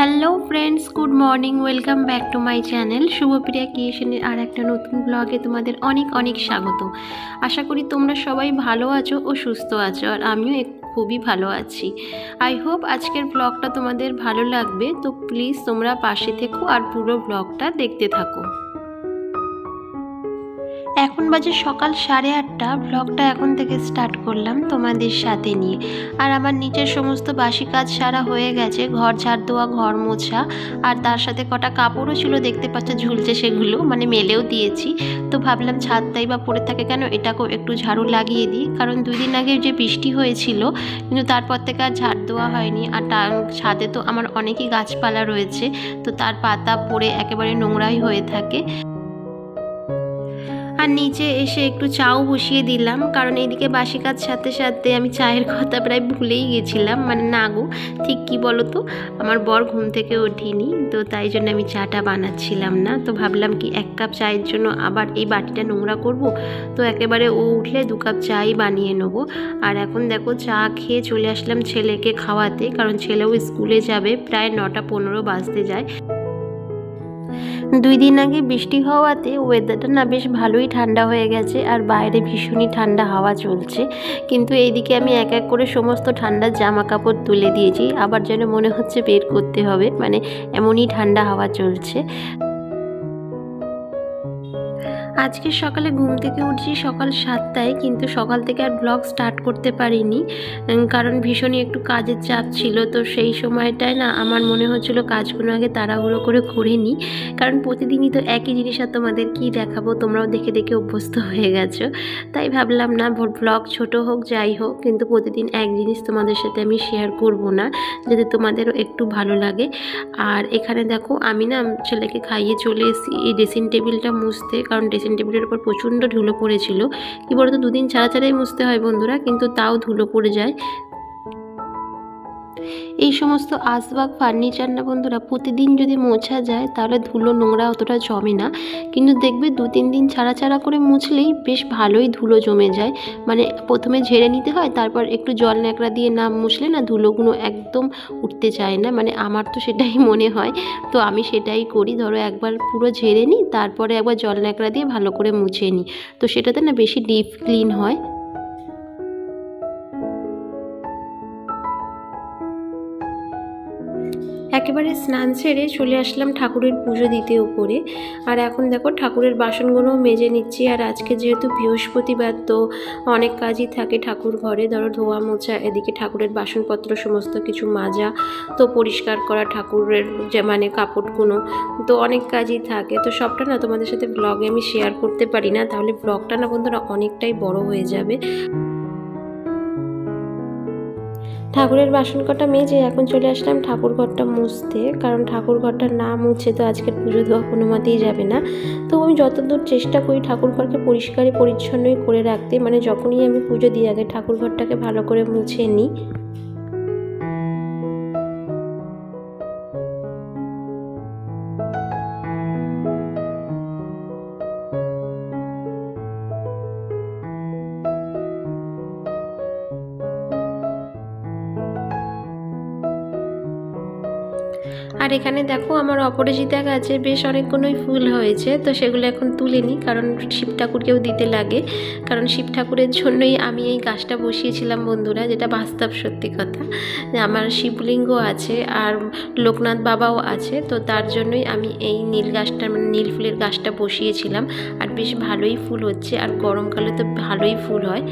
Hello friends, good morning. Welcome back to my channel Shubhapriya ক্রিয়েশনের আর একটা নতুন ব্লগে তোমাদের অনেক অনেক স্বাগত। আশা করি তোমরা সবাই ভালো আছো ও সুস্থ আছো, আর আমিও খুবই ভালো আছি। আই হোপ আজকের ব্লগটা তোমাদের ভালো লাগবে, তো প্লিজ তোমরা পাশে থেকো আর পুরো ব্লগটা দেখতে থাকো। এখন বাজে সকাল 8:30। ব্লগটা এখন থেকে স্টার্ট করলাম তোমাদের সাথে নিয়ে। আর আমার নিচের সমস্ত বাসি কাজ সারা হয়ে গেছে, ঘর ঝাড় দেওয়া, ঘর মোছা, আর তার সাথে কটা কাপড়ও ছিল, দেখতে পাচ্ছ ঝুলছে, সেগুলো মানে মেলেও দিয়েছি। তো ভাবলাম ছাদটাই বা পড়ে থাকে কেন, এটাকেও একটু ঝাড়ু লাগিয়ে দিই, কারণ 2 দিন আগে যে বৃষ্টি হয়েছিল কিন্তু তারপর থেকে আর ঝাড় দেওয়া হয়নি। আর ছাদে তো আমার অনেকই গাছপালা রয়েছে, তো তার পাতা পড়ে একেবারে নোংরাই হয়ে থাকে। আর নিচে এসে একটু চাও বসিয়ে দিলাম, কারণ এইদিকে বাসি কাজ সাথে সাথে আমি চায়ের কথা প্রায় ভুলেই গেছিলাম। মানে না গো, ঠিক কি বলো তো, আমার বর ঘুম থেকে ওঠেনি, তো তাই জন্য আমি চাটা বানাচ্ছিলাম না। তো ভাবলাম কি 1 কাপ চায়ের জন্য আবার এই বাটিটা নোংরা করব, তো একেবারে ও উঠলে 2 কাপ চাই বানিয়ে নেবো। আর এখন দেখো চা খেয়ে চলে আসলাম ছেলেকে খাওয়াতে, কারণ ছেলেও স্কুলে যাবে, প্রায় 9:15 বাজতে যায়। 2 দিন আগে বৃষ্টি হওয়াতে ওয়েদারটা না বেশ ভালোই ঠান্ডা হয়ে গেছে, আর বাইরে ভীষণই ঠান্ডা হাওয়া চলছে। কিন্তু এইদিকে আমি এক এক করে সমস্ত ঠান্ডা জামা কাপড় তুলে দিয়েছি, আবার যেন মনে হচ্ছে বের করতে হবে, মানে এমনই ঠান্ডা হাওয়া চলছে। আজকে সকালে ঘুম থেকে উঠছি সকাল 7টায়, কিন্তু সকাল থেকে আর ব্লগ স্টার্ট করতে পারিনি, কারণ ভীষণই একটু কাজের চাপ ছিল। তো সেই সময়টায় না আমার মনে হচ্ছিল কাজগুলো আগে তাড়াহুড়ো করে নিই, কারণ প্রতিদিনই তো একই জিনিস আর তোমাদের কী দেখাবো, তোমরাও দেখে দেখে অভ্যস্ত হয়ে গেছো। তাই ভাবলাম না, ব্লগ ছোট হোক যাই হোক, কিন্তু প্রতিদিন এক জিনিস তোমাদের সাথে আমি শেয়ার করব না, যাতে তোমাদেরও একটু ভালো লাগে। আর এখানে দেখো আমি না ছেলেকে খাইয়ে চলে এসেছি এই ড্রেসিং টেবিলটা মুছতে, কারণ ড্রেসিং টেবিলের উপর প্রচণ্ড ধুলো পড়েছিল। কি বলতো, 2 দিন ছাড়া ছাড়াই মুছতে হয় বন্ধুরা, কিন্তু তাও ধুলো পড়ে যায়। এই সমস্ত আসবাব ফার্নিচার না বন্ধুরা, প্রতিদিন যদি মোছা যায় তাহলে ধুলো নোংরা অতটা জমে না, কিন্তু দেখবে 2-3 দিন ছাড়া ছাড়া করে মুছলেই বেশ ভালোই ধুলো জমে যায়। মানে প্রথমে ঝেড়ে নিতে হয়, তারপর একটু জল ন্যাকড়া দিয়ে না মুছলে না ধুলোগুলো একদম উঠতে চায় না, মানে আমার তো সেটাই মনে হয়। তো আমি সেটাই করি, ধরো একবার পুরো ঝেড়ে নিই, তারপরে একবার জল ন্যাকড়া দিয়ে ভালো করে মুছে নিই, তো সেটাতে না বেশি ডিপ ক্লিন হয়। একেবারে স্নান সেরে চলে আসলাম ঠাকুরের পুজো দিতে উপরে। আর এখন দেখো ঠাকুরের বাসনগুলোও মেজে নিচ্ছি। আর আজকে যেহেতু বৃহস্পতিবার, তো অনেক কাজই থাকে ঠাকুর ঘরে, ধরো ধোয়া মোছা, এদিকে ঠাকুরের বাসনপত্র সমস্ত কিছু মাজা, তো পরিষ্কার করা ঠাকুরের যে মানে কাপড়গুলো, তো অনেক কাজই থাকে। তো সবটা না তোমাদের সাথে ব্লগে আমি শেয়ার করতে পারি না, তাহলে ব্লগটা না বন্ধুরা অনেকটাই বড় হয়ে যাবে। ঠাকুরের বাসন কটা মেজে এখন চলে আসলাম ঠাকুর ঘরটা মুছতে, কারণ ঠাকুর ঘরটা না মুছে তো আজকের পুজো দেওয়া কোনো মতেই যাবে না। তো আমি যতদূর চেষ্টা করি ঠাকুর ঘরকে পরিষ্কারই পরিচ্ছন্নই করে রাখতে, মানে যখনই আমি পুজো দিই আগে ঠাকুর ঘরটাকে ভালো করে মুছে নিই। আর এখানে দেখো আমার অপরাজিতা গাছে বেশ অনেকগুলোই ফুল হয়েছে, তো সেগুলো এখন তুলে নিই, কারণ শিব ঠাকুরকেও দিতে লাগে। কারণ শিব ঠাকুরের জন্যই আমি এই গাছটা বসিয়েছিলাম বন্ধুরা, যেটা বাস্তব সত্যি কথা। আমার শিবলিঙ্গ আছে আর লোকনাথ বাবাও আছে, তো তার জন্যই আমি এই নীল গাছটা মানে নীল ফুলের গাছটা বসিয়েছিলাম। আর বেশ ভালোই ফুল হচ্ছে, আর গরমকালে তো ভালোই ফুল হয়।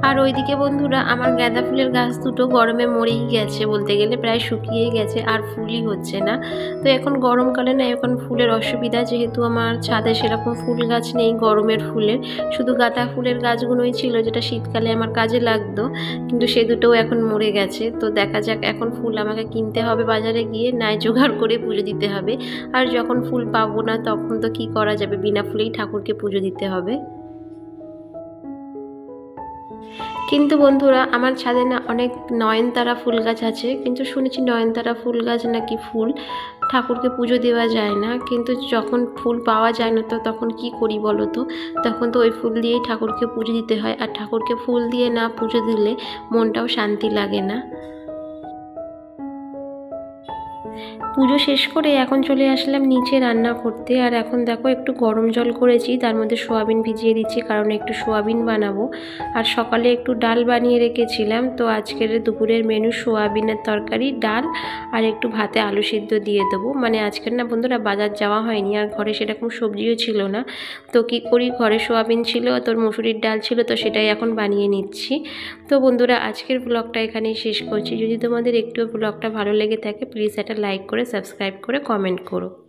আর ওইদিকে বন্ধুরা আমার গাঁদা ফুলের গাছ দুটো গরমে মরেই গেছে, বলতে গেলে প্রায় শুকিয়ে গেছে, আর ফুলই হচ্ছে না। তো এখন গরমকালে না এখন ফুলের অসুবিধা, যেহেতু আমার ছাদে সেরকম ফুল গাছ নেই গরমের ফুলের, শুধু গাঁদা ফুলের গাছগুলোই ছিল যেটা শীতকালে আমার কাজে লাগতো, কিন্তু সে দুটোও এখন মরে গেছে। তো দেখা যাক, এখন ফুল আমাকে কিনতে হবে বাজারে গিয়ে, নাই জোগাড় করে পুজো দিতে হবে। আর যখন ফুল পাবো না তখন তো কি করা যাবে, বিনা ফুলেই ঠাকুরকে পুজো দিতে হবে। কিন্তু বন্ধুরা আমার ছাদে না অনেক নয়নতারা ফুল গাছ আছে, কিন্তু শুনেছি নয়নতারা ফুল গাছ নাকি ফুল ঠাকুরকে পুজো দেওয়া যায় না, কিন্তু যখন ফুল পাওয়া যায় না তো তখন কি করি বলো তো, তখন তো ওই ফুল দিয়েই ঠাকুরকে পুজো দিতে হয়, আর ঠাকুরকে ফুল দিয়ে না পুজো দিলে মনটাও শান্তি লাগে না। পুজো শেষ করে এখন চলে আসলাম নিচে রান্না করতে। আর এখন দেখো একটু গরম জল করেছি, তার মধ্যে সোয়াবিন ভিজিয়ে দিচ্ছি কারণ একটু সোয়াবিন বানাবো। আর সকালে একটু ডাল বানিয়ে রেখেছিলাম, তো আজকের দুপুরের মেনু সোয়াবিনের তরকারি, ডাল আর একটু ভাতে আলু সিদ্ধ দিয়ে দেবো। মানে আজকের না বন্ধুরা বাজার যাওয়া হয়নি, আর ঘরে সেরকম সবজিও ছিল না। তো কী করি, ঘরে সোয়াবিন ছিল, তোর মসুরির ডাল ছিল, তো সেটাই এখন বানিয়ে নিচ্ছি। তো বন্ধুরা আজকের ব্লগটা এখানেই শেষ করছি। যদি তোমাদের একটু ব্লগটা ভালো লেগে থাকে প্লিজ একটা লাইক করে সাবস্ক্রাইব করে কমেন্ট করো।